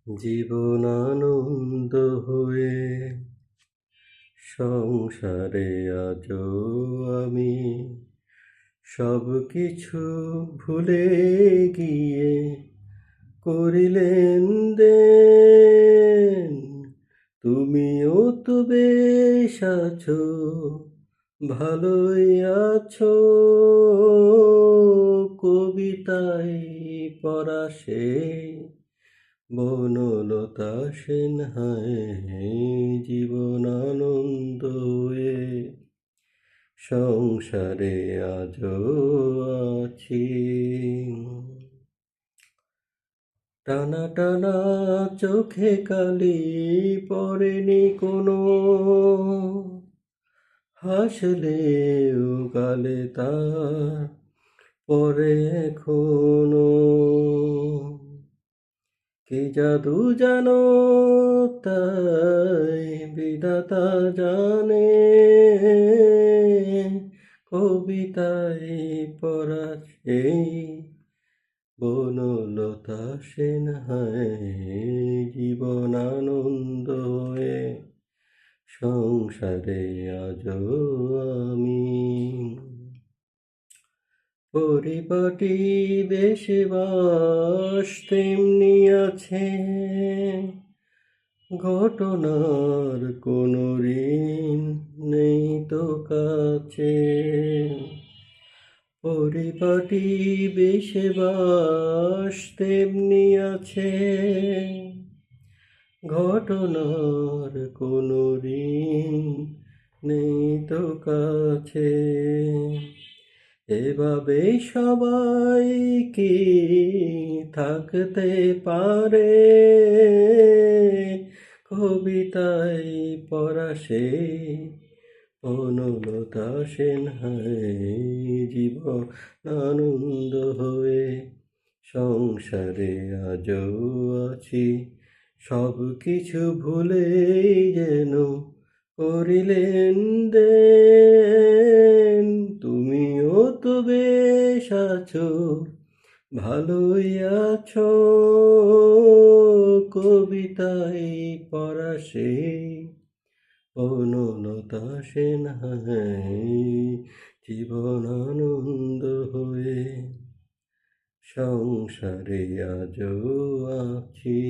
জীবন আনন্দ হয়ে সংসারে আজও আমি সব কিছু ভুলে গিয়ে করিলেন দেন। তুমিও তো বেশ আছো, ভালোই আছো। কবিতায় পড়া সে বনলতা সেন হায়, জীবন আনন্দ হয়ে সংসারে আজও আছি। টানা টানা চোখে কালি পড়েনি কোনো, হাসলেও গালে তার পরে এখনো। কি জাদু জানো তাই বিধাতা জানে, কবিতায় পড়া সেই বনলতা সেন হায়, জীবন আনন্দ হয়ে সংসারে আজও আমি। পরিপাটি দেশে বাস তেমনি আছে, ঘটনার কোনো ঋণ নেই তো কাছে। পরিপাটি বেশে বাস তেমনি আছে, ঘটনার কোনো ঋণ নেই তো কাছে। এভাবে সবাই কি থাকতে পারে, কবিতায় পড়া সেই বনলতা সেন হায়, জীবন আনন্দ হয়ে সংসারে আজও আছি। সব কিছু ভুলে যেন করিলেন দেন। তুমিও তো বেশ আছো, ভালোই আছো। কবিতায় পড়া সেই বনলতা সেন হায়, জীবন আনন্দ হয়ে সংসারে আজও আছি।